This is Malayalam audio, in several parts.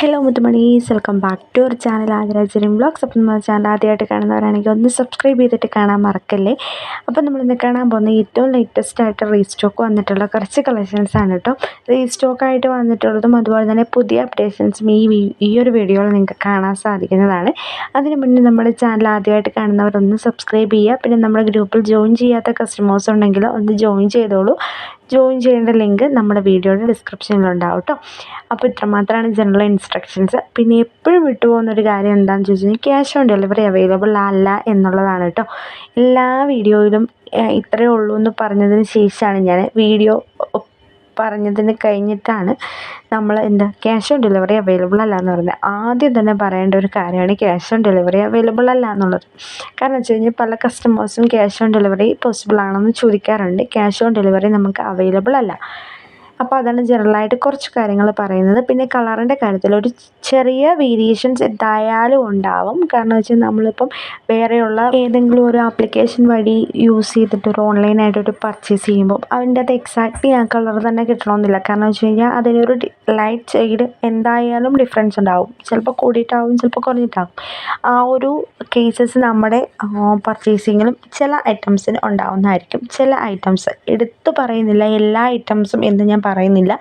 ഹലോ മുത്തുമണീസ്, welcome back to our channel ആതിരാജനും വ്ളോഗ്സ്. അപ്പം നമ്മുടെ ചാനൽ ആദ്യമായിട്ട് കാണുന്നവരാണെങ്കിൽ ഒന്ന് സബ്സ്ക്രൈബ് ചെയ്തിട്ട് കാണാൻ മറക്കല്ലേ. അപ്പം നമ്മളിന്ന് കാണാൻ പോകുന്ന ഏറ്റവും ലേറ്റസ്റ്റ് ആയിട്ട് റീസ്റ്റോക്ക് വന്നിട്ടുള്ള കുറച്ച് കളക്ഷൻസ് ആണ് കേട്ടോ. റീസ്റ്റോക്കായിട്ട് വന്നിട്ടുള്ളതും അതുപോലെ തന്നെ പുതിയ അപ്ഡേഷൻസും ഈ ഒരു വീഡിയോയിൽ നിങ്ങൾക്ക് കാണാൻ സാധിക്കുന്നതാണ്. അതിന് മുന്നേ നമ്മുടെ ചാനൽ ആദ്യമായിട്ട് കാണുന്നവരൊന്ന് സബ്സ്ക്രൈബ് ചെയ്യുക. പിന്നെ നമ്മുടെ ഗ്രൂപ്പിൽ ജോയിൻ ചെയ്യാത്ത കസ്റ്റമേഴ്സ് ഉണ്ടെങ്കിൽ ഒന്ന് ജോയിൻ ചെയ്തോളൂ. ജോയിൻ ചെയ്യേണ്ട ലിങ്ക് നമ്മുടെ വീഡിയോയുടെ ഡിസ്ക്രിപ്ഷനിലുണ്ടാവും കേട്ടോ. അപ്പോൾ ഇത്രമാത്രമാണ് ജനറൽ ഇൻസ്ട്രക്ഷൻസ്. പിന്നെ എപ്പോഴും വിട്ടുപോകുന്നൊരു കാര്യം എന്താണെന്ന് ചോദിച്ചു കഴിഞ്ഞാൽ ക്യാഷ് ഓൺ ഡെലിവറി അവൈലബിൾ അല്ല എന്നുള്ളതാണ് കേട്ടോ. എല്ലാ വീഡിയോയിലും ഇത്രയേ ഉള്ളൂ എന്ന് പറഞ്ഞതിന് ശേഷമാണ് ഞാൻ വീഡിയോ പറഞ്ഞതിന് കഴിഞ്ഞിട്ടാണ് നമ്മൾ ക്യാഷ് ഓൺ ഡെലിവറി അവൈലബിൾ അല്ല എന്ന് പറയുന്നത്. ആദ്യം തന്നെ പറയേണ്ട ഒരു കാര്യമാണ് ക്യാഷ് ഓൺ ഡെലിവറി അവൈലബിൾ അല്ല എന്നുള്ളത്. കാരണം വെച്ച് കഴിഞ്ഞാൽ പല കസ്റ്റമേഴ്സും ക്യാഷ് ഓൺ ഡെലിവറി പോസിബിൾ ആണെന്ന് ചോദിക്കാറുണ്ട്. ക്യാഷ് ഓൺ ഡെലിവറി നമുക്ക് അവൈലബിൾ അല്ല. അപ്പോൾ അതാണ് ജനറലായിട്ട് കുറച്ച് കാര്യങ്ങൾ പറയുന്നത്. പിന്നെ കളറിൻ്റെ കാര്യത്തിൽ ഒരു ചെറിയ വേരിയേഷൻസ് എന്തായാലും ഉണ്ടാവും. കാരണം വെച്ചാൽ നമ്മളിപ്പം വേറെയുള്ള ഏതെങ്കിലും ഒരു ആപ്ലിക്കേഷൻ വഴി യൂസ് ചെയ്തിട്ട് ഒരു ഓൺലൈനായിട്ടൊരു പർച്ചേസ് ചെയ്യുമ്പോൾ അതിൻ്റെ അത് എക്സാക്ട്ലി ആ കളർ തന്നെ കിട്ടണമെന്നില്ല. കാരണം വെച്ച് കഴിഞ്ഞാൽ അതിനൊരു ലൈറ്റ് ഷെയ്ഡ് എന്തായാലും ഡിഫറൻസ് ഉണ്ടാവും. ചിലപ്പോൾ കൂടിയിട്ടാവും, ചിലപ്പോൾ കുറഞ്ഞിട്ടാവും. ആ ഒരു കേസസ് നമ്മുടെ പർച്ചേസിങ്ങിലും ചില ഐറ്റംസിന് ഉണ്ടാവുന്നതായിരിക്കും. ചില ഐറ്റംസ് എടുത്തു പറയുന്നില്ല, എല്ലാ ഐറ്റംസും എന്ന് ഞാൻ പറയുന്നില്ല,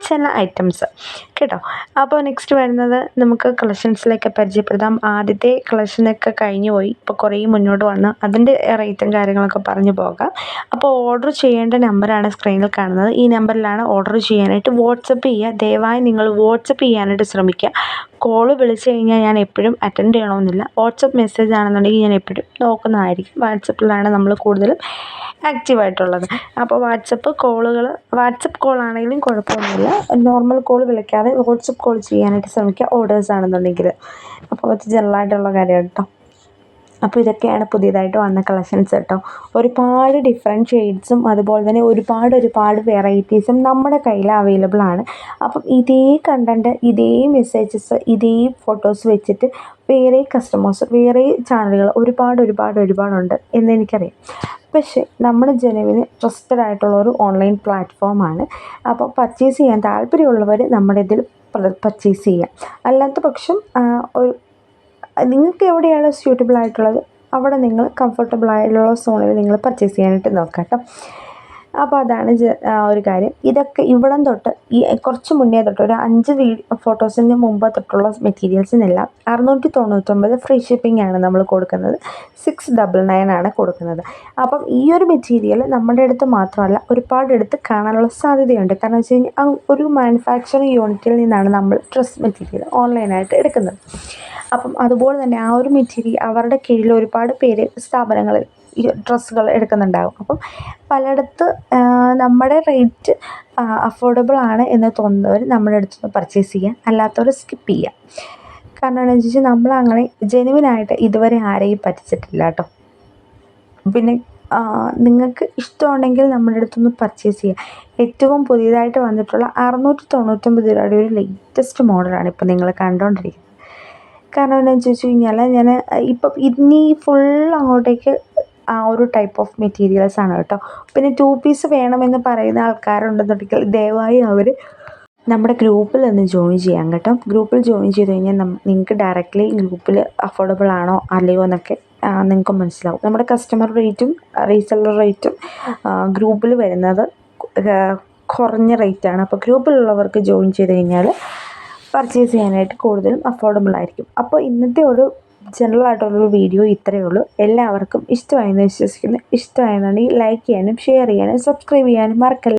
ചില ഐറ്റംസ് കേട്ടോ. അപ്പോൾ നെക്സ്റ്റ് വരുന്നത് നമുക്ക് കളക്ഷൻസിലേക്ക് പരിചയപ്പെടുത്താം. ആദ്യത്തെ കളക്ഷനൊക്കെ കഴിഞ്ഞു പോയി, ഇപ്പോൾ കുറേ മുന്നോട്ട് വന്ന് അതിൻ്റെ റേറ്റും കാര്യങ്ങളൊക്കെ പറഞ്ഞു പോകാം. അപ്പോൾ ഓർഡർ ചെയ്യേണ്ട നമ്പറാണ് സ്ക്രീനിൽ കാണുന്നത്. ഈ നമ്പറിലാണ് ഓർഡർ ചെയ്യാനായിട്ട് വാട്സപ്പ് ചെയ്യുക. ദയവായി നിങ്ങൾ വാട്സപ്പ് ചെയ്യാനായിട്ട് ശ്രമിക്കുക. കോള് വിളിച്ചു കഴിഞ്ഞാൽ ഞാൻ എപ്പോഴും അറ്റൻഡ് ചെയ്യണമെന്നില്ല. വാട്സപ്പ് മെസ്സേജ് ആണെന്നുണ്ടെങ്കിൽ ഞാൻ എപ്പോഴും നോക്കുന്നതായിരിക്കും. വാട്സപ്പിലാണ് നമ്മൾ കൂടുതലും ആക്റ്റീവായിട്ടുള്ളത്. അപ്പോൾ വാട്സപ്പ് കോളാണെങ്കിലും കുഴപ്പമൊന്നുമില്ല. നോർമൽ കോൾ വിളിക്കാതെ വാട്സപ്പ് കോൾ ചെയ്യാനായിട്ട് ശ്രമിക്കുക, ഓർഡേഴ്സ് ആണെന്നുണ്ടെങ്കിൽ. അപ്പോൾ അത് ജനറലായിട്ടുള്ള കാര്യം കേട്ടോ. അപ്പോൾ ഇതൊക്കെയാണ് പുതിയതായിട്ട് വന്ന കളക്ഷൻസ് കേട്ടോ. ഒരുപാട് ഡിഫറെൻറ്റ് ഷെയ്ഡ്സും അതുപോലെ തന്നെ ഒരുപാട് വെറൈറ്റീസും നമ്മുടെ കയ്യിൽ അവൈലബിൾ ആണ്. അപ്പം ഇതേ കണ്ടൻറ്റ്, ഇതേ മെസ്സേജസ്, ഇതേ ഫോട്ടോസ് വെച്ചിട്ട് വേറെ കസ്റ്റമേഴ്സ്, വേറെ ചാനലുകൾ ഒരുപാടുണ്ട് എന്നെനിക്കറിയാം. പക്ഷേ നമ്മുടെ ജനുവിന് ട്രസ്റ്റഡ് ആയിട്ടുള്ള ഒരു ഓൺലൈൻ പ്ലാറ്റ്ഫോമാണ്. അപ്പോൾ പർച്ചേസ് ചെയ്യാൻ താല്പര്യമുള്ളവർ നമ്മുടെ ഇതിൽ പർച്ചേസ് ചെയ്യാം. അല്ലാത്ത പക്ഷം നിങ്ങൾക്ക് എവിടെയാണ് സ്യൂട്ടബിൾ ആയിട്ടുള്ളത് അവിടെ നിങ്ങൾ കംഫർട്ടബിൾ ആയിട്ടുള്ള സോണിൽ നിങ്ങൾ പർച്ചേസ് ചെയ്യാനായിട്ട് നോക്കാം കേട്ടോ. അപ്പോൾ അതാണ് ഒരു കാര്യം. ഇതൊക്കെ ഇവിടം തൊട്ട് കുറച്ച് മുന്നേ തൊട്ട് ഒരു 5 ഫോട്ടോസിന് മുമ്പ് തൊട്ടുള്ള മെറ്റീരിയൽസിനെല്ലാം 699 ഫ്രീ ഷിപ്പിംഗ് ആണ് നമ്മൾ കൊടുക്കുന്നത്. 699 ആണ് കൊടുക്കുന്നത്. അപ്പം ഈ ഒരു മെറ്റീരിയൽ നമ്മുടെ അടുത്ത് മാത്രമല്ല ഒരുപാട് അടുത്ത് കാണാനുള്ള സാധ്യതയുണ്ട്. കാരണം വെച്ച് കഴിഞ്ഞാൽ ഒരു മാനുഫാക്ചറിങ് യൂണിറ്റിൽ നിന്നാണ് നമ്മൾ ഡ്രസ് മെറ്റീരിയൽ ഓൺലൈനായിട്ട് എടുക്കുന്നത്. അപ്പം അതുപോലെ തന്നെ ആ ഒരു മെറ്റീരിയൽ അവരുടെ കീഴിൽ ഒരുപാട് പേര് സ്ഥാപനങ്ങളിൽ ഈ ഡ്രസ്സുകൾ എടുക്കുന്നുണ്ടാകും. അപ്പം പലയിടത്ത് നമ്മുടെ റേറ്റ് അഫോർഡബിൾ ആണ് എന്ന് തോന്നുന്നവർ നമ്മുടെ അടുത്ത് പർച്ചേസ് ചെയ്യാം, അല്ലാത്തവർ സ്കിപ്പ് ചെയ്യാം. കാരണം എന്താണെന്ന് വെച്ചാൽ നമ്മളങ്ങനെ ജെനുവിനായിട്ട് ഇതുവരെ ആരെയും പറ്റിച്ചിട്ടില്ല കേട്ടോ. പിന്നെ നിങ്ങൾക്ക് ഇഷ്ടമുണ്ടെങ്കിൽ നമ്മുടെ അടുത്തൊന്ന് പർച്ചേസ് ചെയ്യാം. ഏറ്റവും പുതിയതായിട്ട് വന്നിട്ടുള്ള 699 രൂപയുടെ ഒരു ലേറ്റസ്റ്റ് മോഡലാണ് ഇപ്പോൾ നിങ്ങൾ കണ്ടുകൊണ്ടിരിക്കുന്നത്. കാരണം എന്താണെന്ന് ചോദിച്ചു കഴിഞ്ഞാൽ ഞാൻ ഇപ്പം ഇനി ഫുൾ അങ്ങോട്ടേക്ക് ആ ഒരു ടൈപ്പ് ഓഫ് മെറ്റീരിയൽസ് ആണ് കേട്ടോ. പിന്നെ 2 പീസ് വേണമെന്ന് പറയുന്ന ആൾക്കാരുണ്ടെന്നുണ്ടെങ്കിൽ ദയവായി അവർ നമ്മുടെ ഗ്രൂപ്പിൽ ഒന്ന് ജോയിൻ ചെയ്യാം കേട്ടോ. ഗ്രൂപ്പിൽ ജോയിൻ ചെയ്ത് കഴിഞ്ഞാൽ നിങ്ങൾക്ക് ഡയറക്റ്റ്ലി ഗ്രൂപ്പിൽ അഫോർഡബിൾ ആണോ അല്ലയോ എന്നൊക്കെ നിങ്ങൾക്ക് മനസ്സിലാവും. നമ്മുടെ കസ്റ്റമർ റേറ്റും റീസെല്ലർ റേറ്റും ഗ്രൂപ്പിൽ വരുന്നത് കുറഞ്ഞ റേറ്റാണ്. അപ്പോൾ ഗ്രൂപ്പിലുള്ളവർക്ക് ജോയിൻ ചെയ്ത് കഴിഞ്ഞാൽ പർച്ചേസ് ചെയ്യാനായിട്ട് കൂടുതലും അഫോർഡബിൾ ആയിരിക്കും. അപ്പോൾ ഇന്നത്തെ ഒരു ജനറൽ ആയിട്ടുള്ളൊരു വീഡിയോ ഇത്രയേ ഉള്ളൂ. എല്ലാവർക്കും ഇഷ്ടമായെന്ന് വിശ്വസിക്കുന്നു. ഇഷ്ടമായെന്നുണ്ടെങ്കിൽ ലൈക്ക് ചെയ്യാനും ഷെയർ ചെയ്യാനും സബ്സ്ക്രൈബ് ചെയ്യാനും മറക്കല്ല.